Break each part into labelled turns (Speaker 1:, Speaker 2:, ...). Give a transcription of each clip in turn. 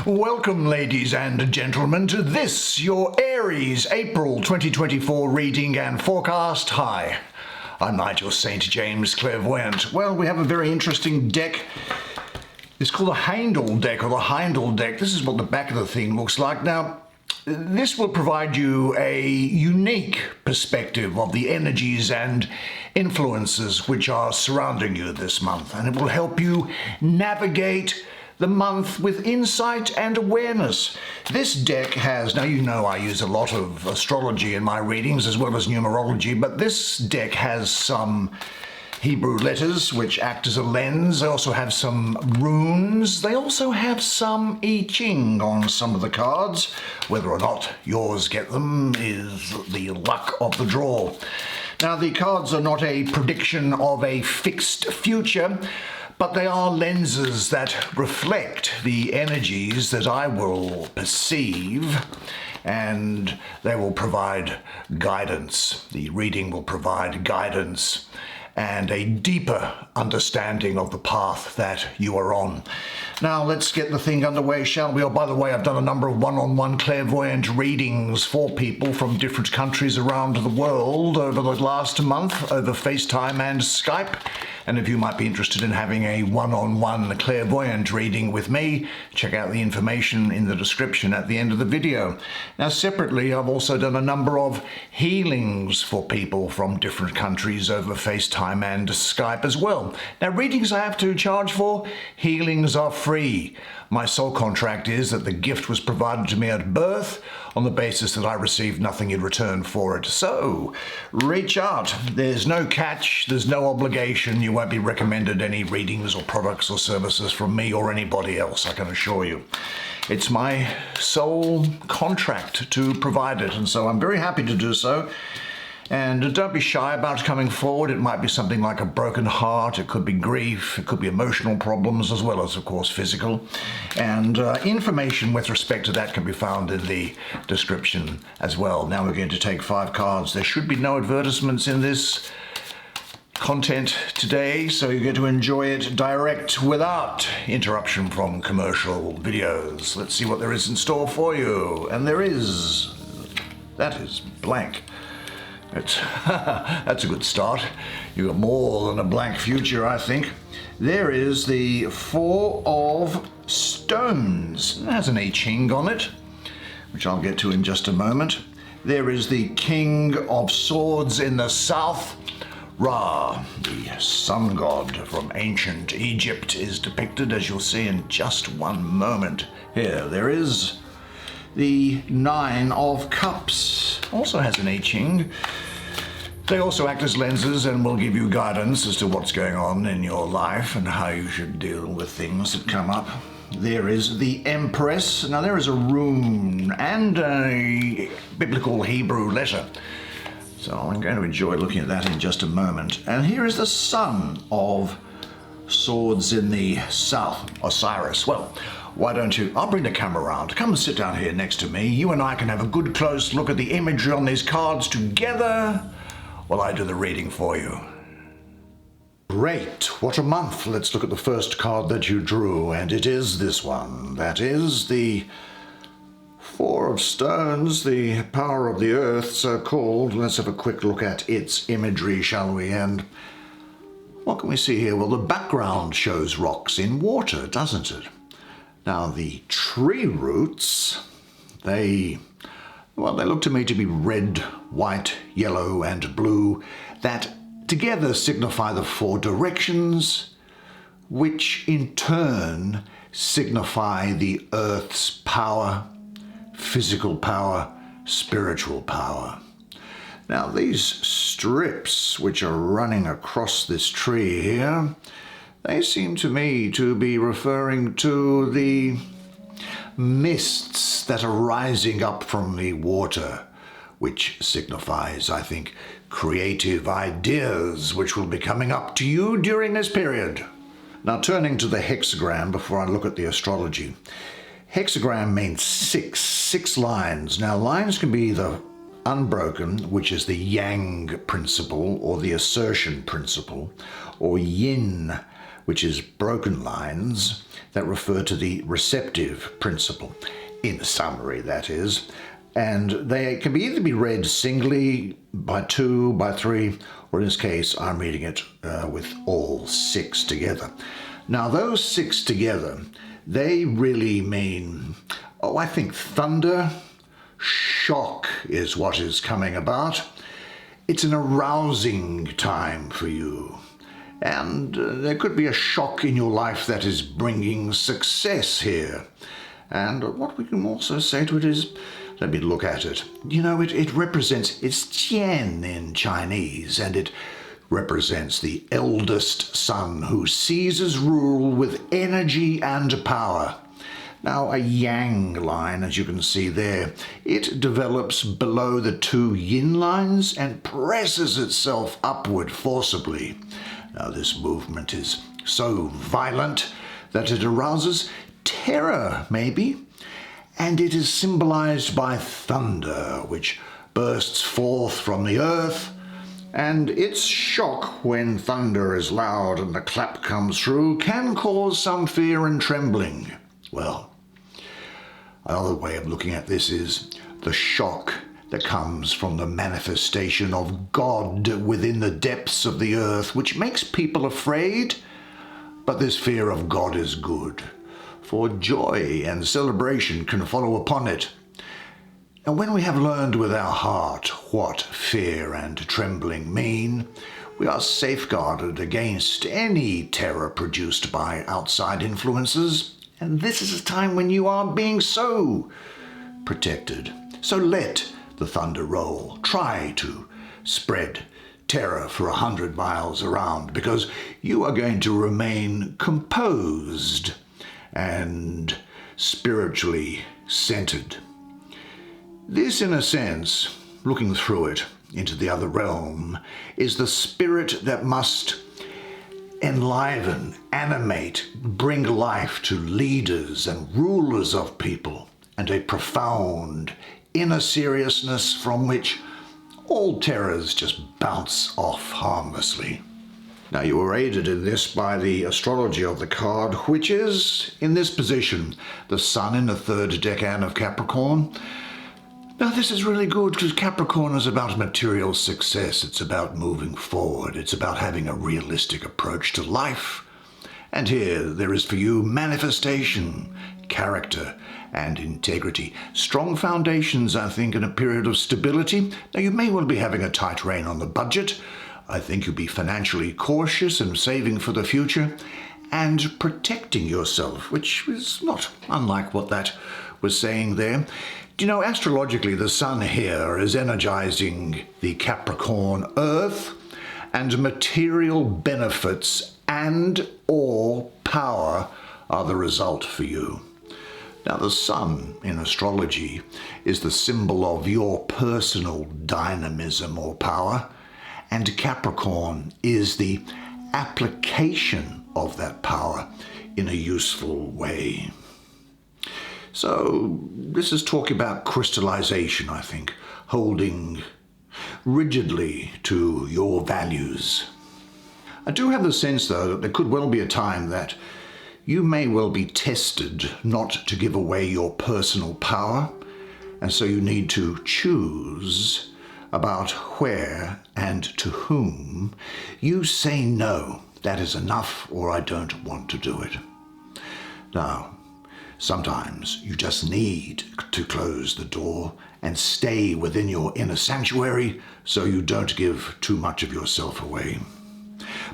Speaker 1: Welcome, ladies and gentlemen, to this, your Aries April 2024 reading and forecast. Hi, I'm Nigel St. James, clairvoyant. Well, we have a very interesting deck. It's called a Heindel deck, or the Heindel deck. This is what the back of the thing looks like. Now, this will provide you a unique perspective of the energies and influences which are surrounding you this month, and it will help you navigate the month with insight and awareness. This deck has, now you know I use a lot of astrology in my readings as well as numerology, but this deck has some Hebrew letters which act as a lens. They also have some runes. They also have some I Ching on some of the cards. Whether or not yours get them is the luck of the draw. Now, the cards are not a prediction of a fixed future, but they are lenses that reflect the energies that I will perceive, and they will provide guidance. The reading will provide guidance and a deeper understanding of the path that you are on. Now, let's get the thing underway, shall we? Oh, by the way, I've done a number of one-on-one clairvoyant readings for people from different countries around the world over the last month, over FaceTime and Skype. And if you might be interested in having a one-on-one clairvoyant reading with me, check out the information in the description at the end of the video. Now, separately, I've also done a number of healings for people from different countries over FaceTime and Skype as well. Now, readings I have to charge for, healings are free. My sole contract is that the gift was provided to me at birth on the basis that I received nothing in return for it. So, reach out. There's no catch, there's no obligation. You won't be recommended any readings or products or services from me or anybody else, I can assure you. It's my sole contract to provide it, and so I'm very happy to do so. And don't be shy about coming forward. It might be something like a broken heart, it could be grief, it could be emotional problems, as well as, of course, physical. And information with respect to that can be found in the description as well. Now we're going to take 5 cards. There should be no advertisements in this content today, so you're going to enjoy it direct without interruption from commercial videos. Let's see what there is in store for you. And that is blank. That's a good start. You've got more than a blank future, I think. There is the 4 of Stones. It has an I Ching on it, which I'll get to in just a moment. There is the King of Swords in the south. Ra, the sun god from ancient Egypt, is depicted, as you'll see in just one moment. Here, there is the 9 of Cups. Also has an I Ching. They also act as lenses and will give you guidance as to what's going on in your life and how you should deal with things that come up. There is the Empress. Now, there is a rune and a biblical Hebrew letter, so I'm going to enjoy looking at that in just a moment. And here is the Son of Swords in the south, Osiris. Well, why don't you, I'll bring the camera around. Come and sit down here next to me. You and I can have a good close look at the imagery on these cards together while I do the reading for you. Great, what a month. Let's look at the first card that you drew, and it is this one. That is the 4 of Stones, the power of the earth, so called. Let's have a quick look at its imagery, shall we? And what can we see here? Well, the background shows rocks in water, doesn't it? Now, the tree roots, they look to me to be red, white, yellow, and blue, that together signify the 4 directions, which in turn signify the earth's power, physical power, spiritual power. Now, these strips which are running across this tree here, they seem to me to be referring to the mists that are rising up from the water, which signifies, I think, creative ideas which will be coming up to you during this period. Now, turning to the hexagram before I look at the astrology. Hexagram means 6 lines. Now, lines can be the unbroken, which is the yang principle or the assertion principle, or yin, which is broken lines that refer to the receptive principle. In summary, that is. And they can either be read singly, by two, by three, or in this case, I'm reading it with all six together. Now, those six together, they really mean, I think thunder, shock is what is coming about. It's an arousing time for you. And there could be a shock in your life that is bringing success here. And what we can also say to it is, let me look at it. You know, it represents, it's Tian in Chinese, and it represents the eldest son who seizes rule with energy and power. Now, a yang line, as you can see there, it develops below the two yin lines and presses itself upward forcibly. Now, this movement is so violent that it arouses terror, maybe, and it is symbolized by thunder, which bursts forth from the earth, and its shock when thunder is loud and the clap comes through can cause some fear and trembling. Well, another way of looking at this is the shock that comes from the manifestation of God within the depths of the earth, which makes people afraid, but this fear of God is good, for joy and celebration can follow upon it. And when we have learned with our heart what fear and trembling mean, we are safeguarded against any terror produced by outside influences. And this is a time when you are being so protected. So let the thunder roll. Try to spread terror for 100 miles around, because you are going to remain composed and spiritually centered. This, in a sense, looking through it into the other realm, is the spirit that must enliven, animate, bring life to leaders and rulers of people, and a profound inner seriousness from which all terrors just bounce off harmlessly. Now, you are aided in this by the astrology of the card, which is, in this position, the Sun in the third decan of Capricorn. Now, this is really good because Capricorn is about material success. It's about moving forward. It's about having a realistic approach to life. And here there is for you manifestation, character, and integrity. Strong foundations, I think, in a period of stability. Now, you may well be having a tight rein on the budget. I think you'll be financially cautious and saving for the future and protecting yourself, which is not unlike what that was saying there. Do you know, astrologically, the Sun here is energizing the Capricorn Earth, and material benefits and or power are the result for you. Now, the Sun in astrology is the symbol of your personal dynamism or power, and Capricorn is the application of that power in a useful way. So this is talking about crystallization, I think, holding rigidly to your values. I do have the sense, though, that there could well be a time that you may well be tested not to give away your personal power, and so you need to choose about where and to whom you say no, that is enough, or I don't want to do it. Now, sometimes you just need to close the door and stay within your inner sanctuary so you don't give too much of yourself away.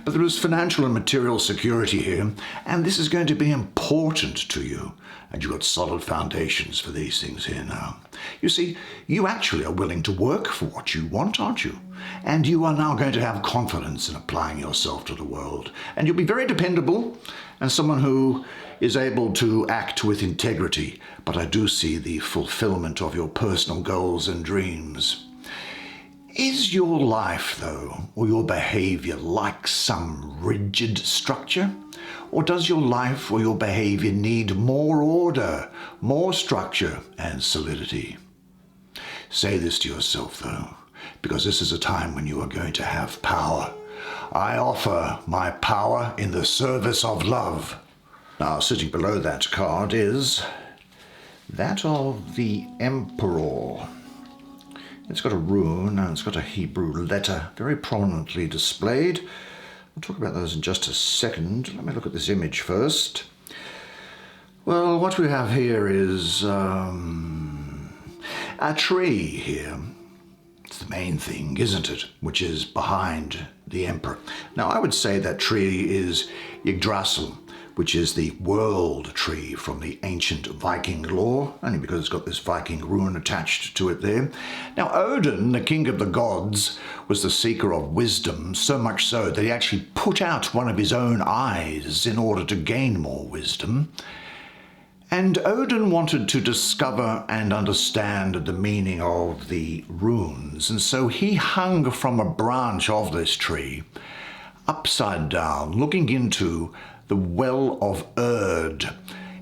Speaker 1: But there is financial and material security here, and this is going to be important to you. And you've got solid foundations for these things here now. You see, you actually are willing to work for what you want, aren't you? And you are now going to have confidence in applying yourself to the world. And you'll be very dependable and someone who is able to act with integrity. But I do see the fulfillment of your personal goals and dreams. Is your life, though, or your behavior like some rigid structure? Or does your life or your behavior need more order, more structure and solidity? Say this to yourself, though, because this is a time when you are going to have power, I offer my power in the service of love. Now, sitting below that card is that of the Emperor. It's got a rune and it's got a Hebrew letter very prominently displayed. We'll talk about those in just a second. Let me look at this image first. Well, what we have here is a tree here. It's the main thing, isn't it? Which is behind the Emperor. Now, I would say that tree is Yggdrasil, which is the world tree from the ancient Viking lore, only because it's got this Viking rune attached to it there. Now, Odin, the king of the gods, was the seeker of wisdom, so much so that he actually put out one of his own eyes in order to gain more wisdom. And Odin wanted to discover and understand the meaning of the runes, and so he hung from a branch of this tree, upside down, looking into the Well of Erd,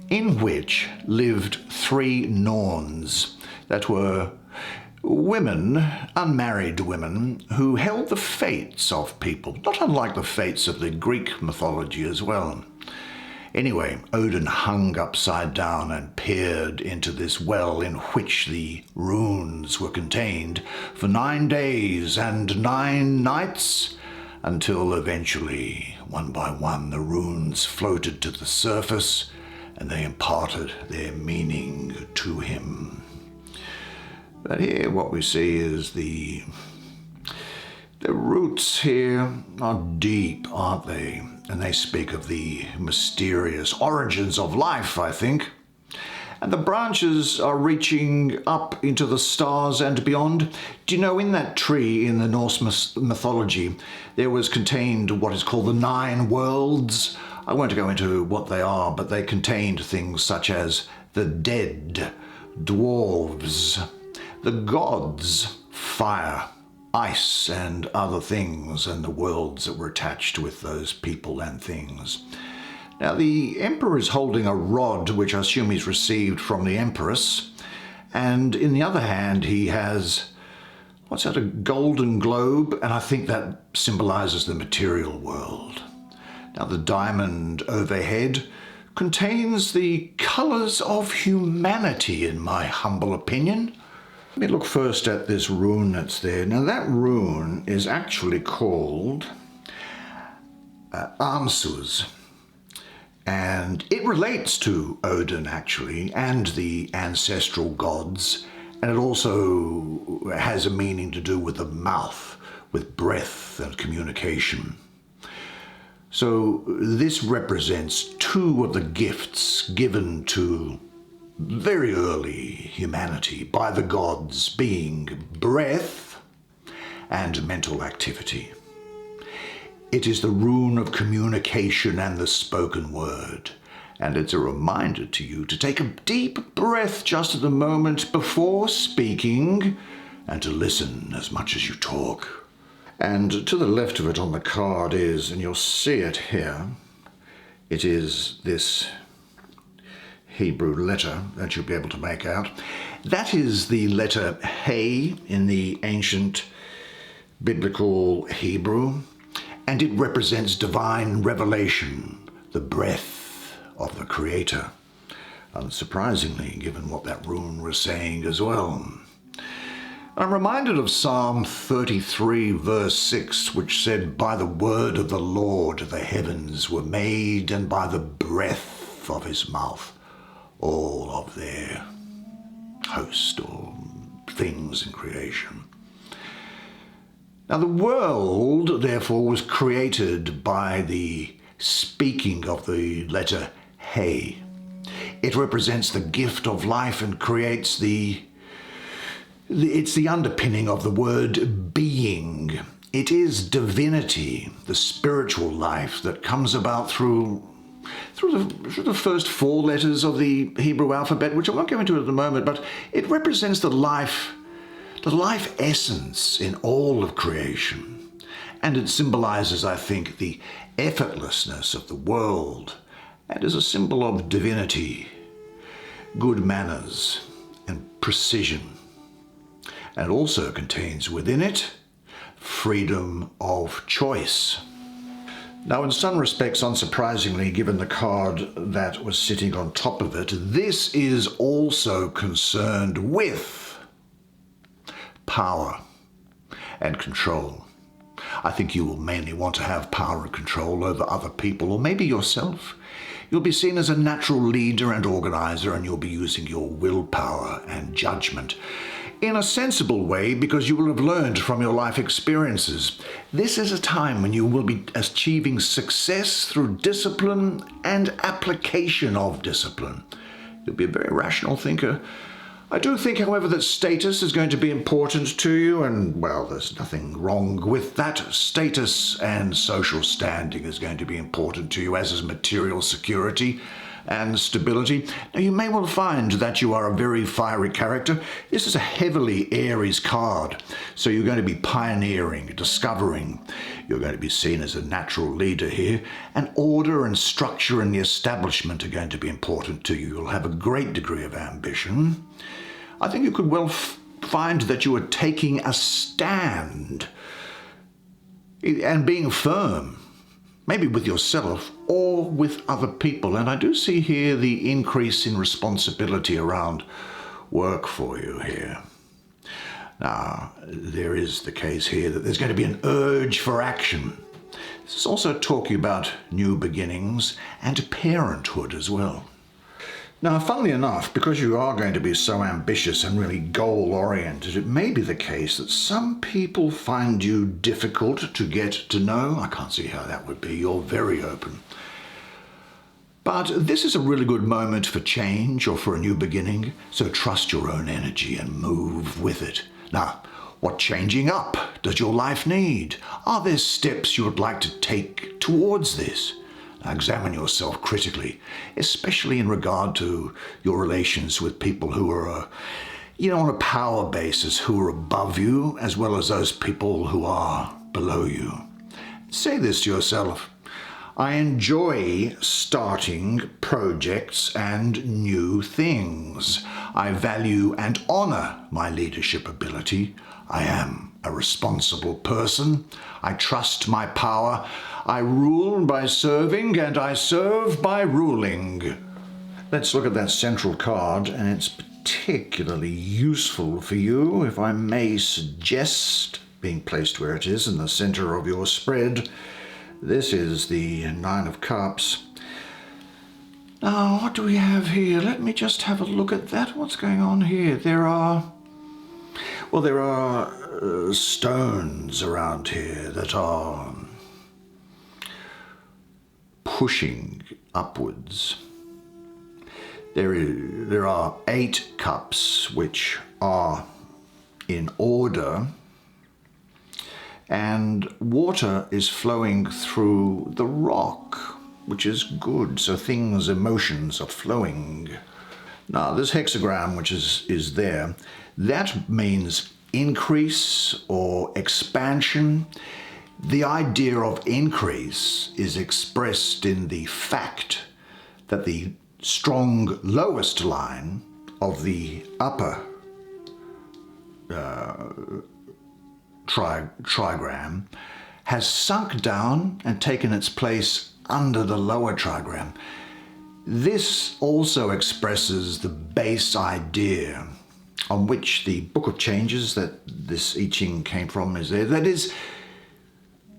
Speaker 1: in which lived 3 Norns that were women, unmarried women, who held the fates of people, not unlike the fates of the Greek mythology as well. Anyway, Odin hung upside down and peered into this well in which the runes were contained for 9 days and 9 nights, until eventually, one by one, the runes floated to the surface and they imparted their meaning to him. But here what we see is the roots here are deep, aren't they? And they speak of the mysterious origins of life, I think. And the branches are reaching up into the stars and beyond. Do you know, in that tree in the Norse mythology, there was contained what is called the 9 worlds. I won't go into what they are, but they contained things such as the dead, dwarves, the gods, fire, ice, and other things, and the worlds that were attached with those people and things. Now, the Emperor is holding a rod, which I assume he's received from the Empress, and in the other hand he has, what's that, a golden globe, and I think that symbolizes the material world. Now, the diamond overhead contains the colors of humanity, in my humble opinion. Let me look first at this rune that's there. Now, that rune is actually called Amsus. And it relates to Odin, actually, and the ancestral gods. And it also has a meaning to do with the mouth, with breath and communication. So this represents 2 of the gifts given to very early humanity by the gods, being breath and mental activity. It is the rune of communication and the spoken word, and it's a reminder to you to take a deep breath just at the moment before speaking and to listen as much as you talk. And to the left of it on the card is, and you'll see it here, it is this Hebrew letter that you'll be able to make out. That is the letter He in the ancient biblical Hebrew. And it represents divine revelation, the breath of the Creator. Unsurprisingly, given what that rune was saying as well. I'm reminded of Psalm 33, verse 6, which said, "By the word of the Lord the heavens were made, and by the breath of his mouth all of their host or things in creation." Now, the world, therefore, was created by the speaking of the letter He. It represents the gift of life and creates it's the underpinning of the word being. It is divinity, the spiritual life that comes about through the first 4 letters of the Hebrew alphabet, which I won't go into at the moment, but it represents the life essence in all of creation. And it symbolizes, I think, the effortlessness of the world, and is a symbol of divinity, good manners, and precision. And it also contains within it freedom of choice. Now, in some respects, unsurprisingly, given the card that was sitting on top of it, this is also concerned with power and control. I think you will mainly want to have power and control over other people, or maybe yourself. You'll be seen as a natural leader and organizer, and you'll be using your willpower and judgment in a sensible way because you will have learned from your life experiences. This is a time when you will be achieving success through discipline and application of discipline. You'll be a very rational thinker. I do think, however, that status is going to be important to you, and, well, there's nothing wrong with that. Status and social standing is going to be important to you, as is material security and stability. Now, you may well find that you are a very fiery character. This is a heavily Aries card, so you're going to be pioneering, discovering. You're going to be seen as a natural leader here, and order and structure in the establishment are going to be important to you. You'll have a great degree of ambition. I think you could well find that you are taking a stand and being firm, maybe with yourself or with other people. And I do see here the increase in responsibility around work for you here. Now, there is the case here that there's going to be an urge for action. This is also talking about new beginnings and parenthood as well. Now, funnily enough, because you are going to be so ambitious and really goal-oriented, it may be the case that some people find you difficult to get to know. I can't see how that would be. You're very open. But this is a really good moment for change or for a new beginning, so trust your own energy and move with it. Now, what changing up does your life need? Are there steps you would like to take towards this? Now, examine yourself critically, especially in regard to your relations with people who are, on a power basis, who are above you, as well as those people who are below you. Say this to yourself: I enjoy starting projects and new things. I value and honor my leadership ability. I am a responsible person. I trust my power. I rule by serving, and I serve by ruling. Let's look at that central card, and it's particularly useful for you, if I may suggest, being placed where it is in the center of your spread. This is the Nine of Cups. Now, what do we have here? Let me just have a look at that. What's going on here? There are stones around here that are pushing upwards. There are 8 cups which are in order, and water is flowing through the rock, which is good. So emotions are flowing. Now, this hexagram, which is there, that means increase or expansion. The idea of increase is expressed in the fact that the strong lowest line of the upper trigram has sunk down and taken its place under the lower trigram. This also expresses the base idea on which the Book of Changes that this I Ching came from is there. That is,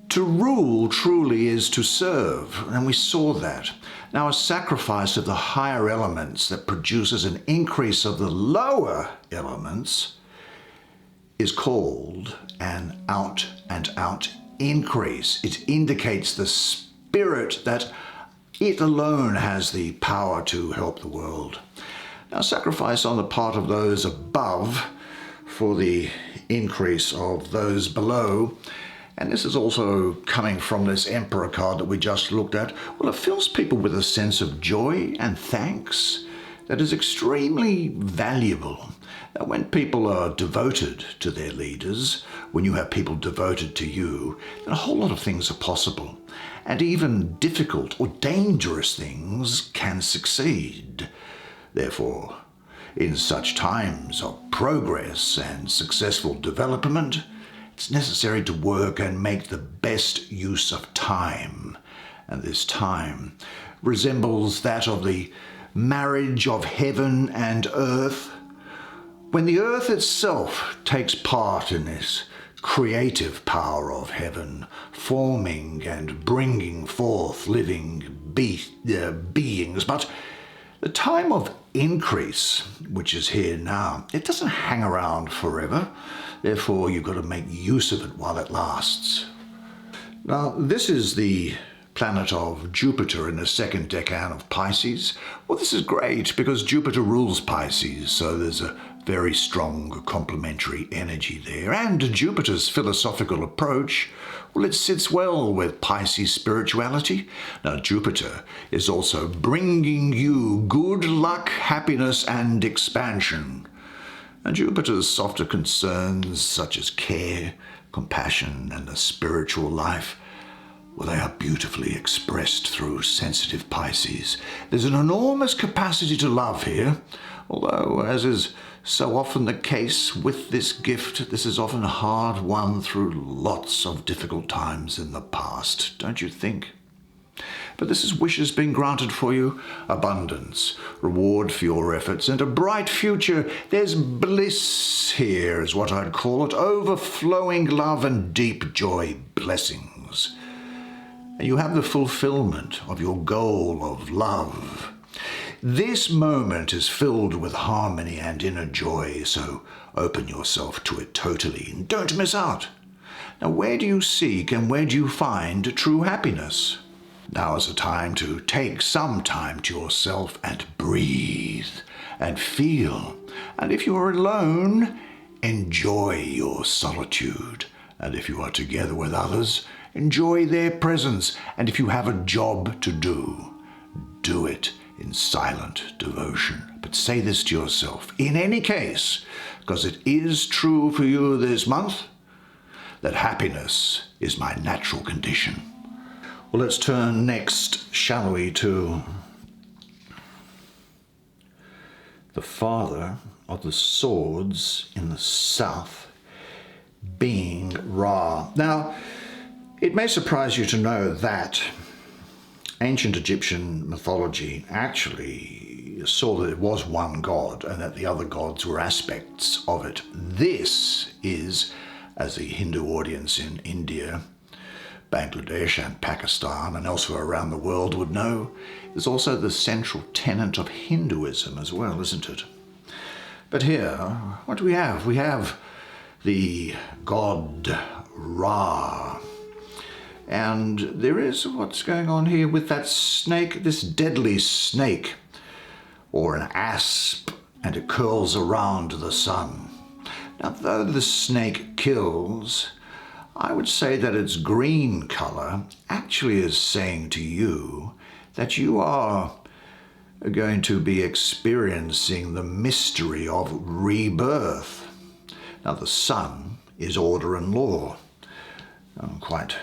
Speaker 1: to rule truly is to serve, and we saw that. Now, a sacrifice of the higher elements that produces an increase of the lower elements is called an out and out increase. It indicates the spirit that it alone has the power to help the world. Now, sacrifice on the part of those above for the increase of those below. And this is also coming from this Emperor card that we just looked at. Well, it fills people with a sense of joy and thanks that is extremely valuable. Now, when people are devoted to their leaders, when you have people devoted to you, then a whole lot of things are possible. And even difficult or dangerous things can succeed. Therefore, in such times of progress and successful development, It's necessary to work and make the best use of time. And this time resembles that of the marriage of heaven and earth. When the earth itself takes part in this creative power of heaven, forming and bringing forth living beings. But the time of increase, which is here now, it doesn't hang around forever. Therefore, you've got to make use of it while it lasts. Now, this is the planet of Jupiter in the second decan of Pisces. Well, this is great because Jupiter rules Pisces, so there's a very strong complementary energy there. And Jupiter's philosophical approach, well, it sits well with Pisces spirituality. Now, Jupiter is also bringing you good luck, happiness, and expansion. And Jupiter's softer concerns, such as care, compassion, and the spiritual life, well, they are beautifully expressed through sensitive Pisces. There's an enormous capacity to love here, although, as is so often the case with this gift, this is often hard won through lots of difficult times in the past, don't you think? But this is wishes being granted for you, abundance, reward for your efforts, and a bright future. There's bliss here, is what I'd call it, overflowing love and deep joy blessings. And you have the fulfillment of your goal of love. This moment is filled with harmony and inner joy, so open yourself to it totally and don't miss out. Now, where do you seek and where do you find true happiness? Now is the time to take some time to yourself and breathe and feel. And if you are alone, enjoy your solitude. And if you are together with others, enjoy their presence. And if you have a job to do, do it in silent devotion. But say this to yourself, in any case, because it is true for you this month, that happiness is my natural condition. Well, let's turn next, shall we, to the Father of the Swords in the south, being Ra. Now, it may surprise you to know that ancient Egyptian mythology actually saw that there was one god and that the other gods were aspects of it. This is, as the Hindu audience in India, Bangladesh and Pakistan and elsewhere around the world would know, is also the central tenet of Hinduism as well, isn't it? But here, what do we have? We have the god Ra. And there is what's going on here with that snake, this deadly snake, or an asp, and it curls around the sun. Now, though the snake kills, I would say that its green color actually is saying to you that you are going to be experiencing the mystery of rebirth. Now, the sun is order and law. Quite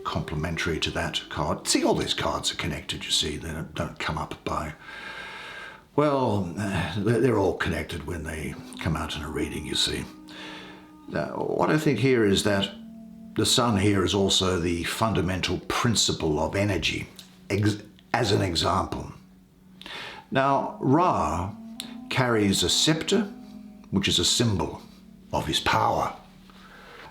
Speaker 1: complementary to that card. See, all these cards are connected, you see. They don't come up by, well, they're all connected when they come out in a reading, you see. Now, what I think here is that the sun here is also the fundamental principle of energy, as an example. Now, Ra carries a scepter, which is a symbol of his power.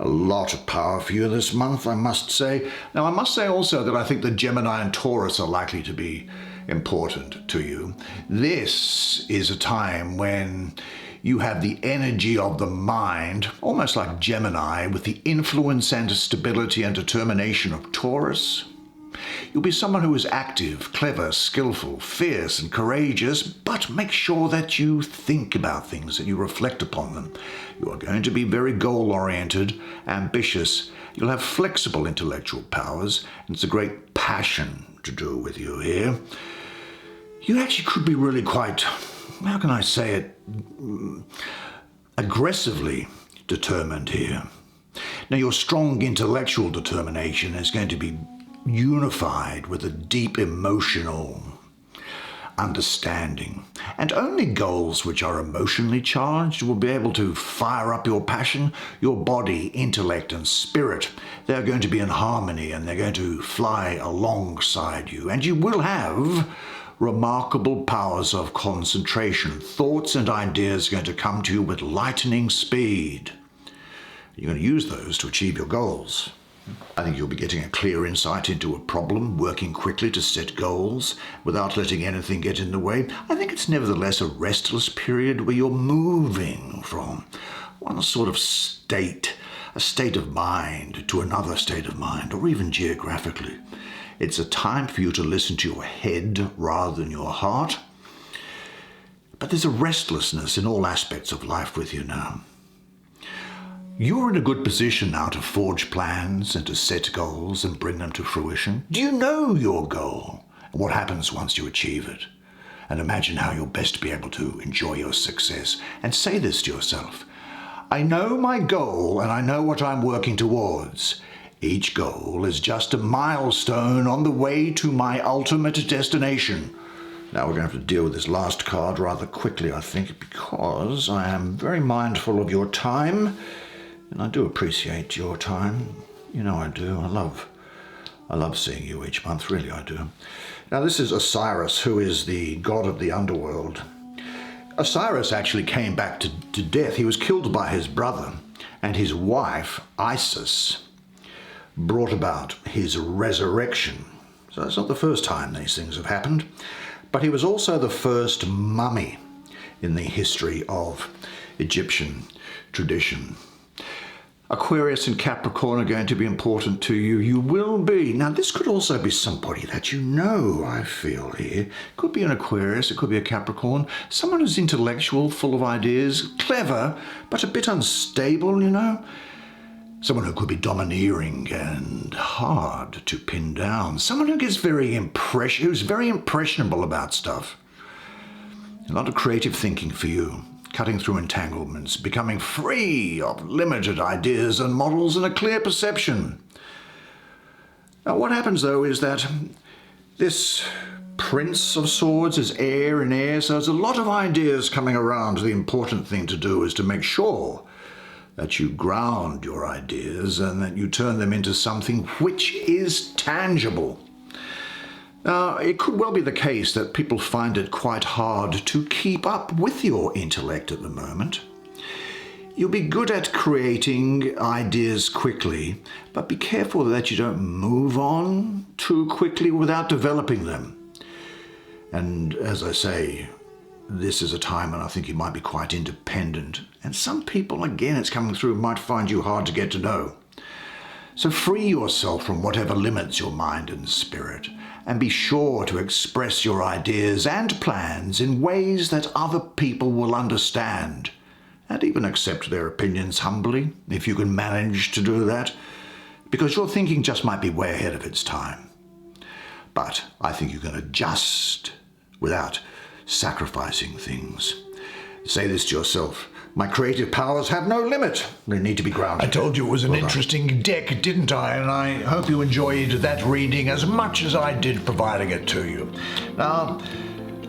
Speaker 1: A lot of power for you this month, I must say. Now, I must say also that I think the Gemini and Taurus are likely to be important to you. This is a time when you have the energy of the mind, almost like Gemini, with the influence and stability and determination of Taurus. You'll be someone who is active, clever, skillful, fierce, and courageous, but make sure that you think about things and you reflect upon them. You are going to be very goal-oriented, ambitious. You'll have flexible intellectual powers, and it's a great passion to do with you here. You actually could be really quite, how can I say it, aggressively determined here. Now, your strong intellectual determination is going to be unified with a deep emotional understanding. And only goals which are emotionally charged will be able to fire up your passion, your body, intellect, and spirit. They're going to be in harmony and they're going to fly alongside you. And you will have remarkable powers of concentration. Thoughts and ideas are going to come to you with lightning speed. You're going to use those to achieve your goals. I think you'll be getting a clear insight into a problem, working quickly to set goals without letting anything get in the way. I think it's nevertheless a restless period where you're moving from one sort of state, a state of mind, to another state of mind, or even geographically. It's a time for you to listen to your head rather than your heart. But there's a restlessness in all aspects of life with you now. You're in a good position now to forge plans and to set goals and bring them to fruition. Do you know your goal and what happens once you achieve it? And imagine how you'll best be able to enjoy your success. And say this to yourself: I know my goal and I know what I'm working towards. Each goal is just a milestone on the way to my ultimate destination. Now we're going to have to deal with this last card rather quickly, I think, because I am very mindful of your time. And I do appreciate your time. You know I do. I love seeing you each month, really I do. Now this is Osiris, who is the god of the underworld. Osiris actually came back to death. He was killed by his brother, and his wife, Isis, brought about his resurrection. So that's not the first time these things have happened, but he was also the first mummy in the history of Egyptian tradition. Aquarius and Capricorn are going to be important to you. You will be. Now, this could also be somebody that you know, I feel here. It could be an Aquarius, it could be a Capricorn. Someone who's intellectual, full of ideas, clever, but a bit unstable, you know. Someone who could be domineering and hard to pin down. Someone who gets who's very impressionable about stuff. A lot of creative thinking for you. Cutting through entanglements, becoming free of limited ideas and models and a clear perception. Now what happens though is that this Prince of Swords is air and air, so there's a lot of ideas coming around. The important thing to do is to make sure that you ground your ideas and that you turn them into something which is tangible. Now, it could well be the case that people find it quite hard to keep up with your intellect at the moment. You'll be good at creating ideas quickly, but be careful that you don't move on too quickly without developing them. And as I say, this is a time when I think you might be quite independent. And some people, again, it's coming through, might find you hard to get to know. So free yourself from whatever limits your mind and spirit, and be sure to express your ideas and plans in ways that other people will understand, and even accept their opinions humbly, if you can manage to do that, because your thinking just might be way ahead of its time. But I think you can adjust without sacrificing things. Say this to yourself: my creative powers have no limit. They need to be grounded.
Speaker 2: I told you it was an interesting deck, didn't I? And I hope you enjoyed that reading as much as I did providing it to you. Now,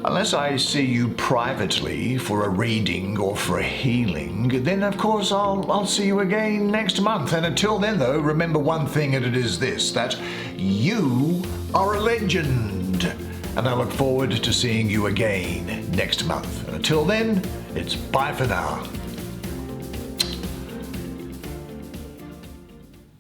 Speaker 2: unless I see you privately for a reading or for a healing, then of course I'll see you again next month. And until then, though, remember one thing, and it is this: that you are a legend. And I look forward to seeing you again next month. And until then, it's bye for now.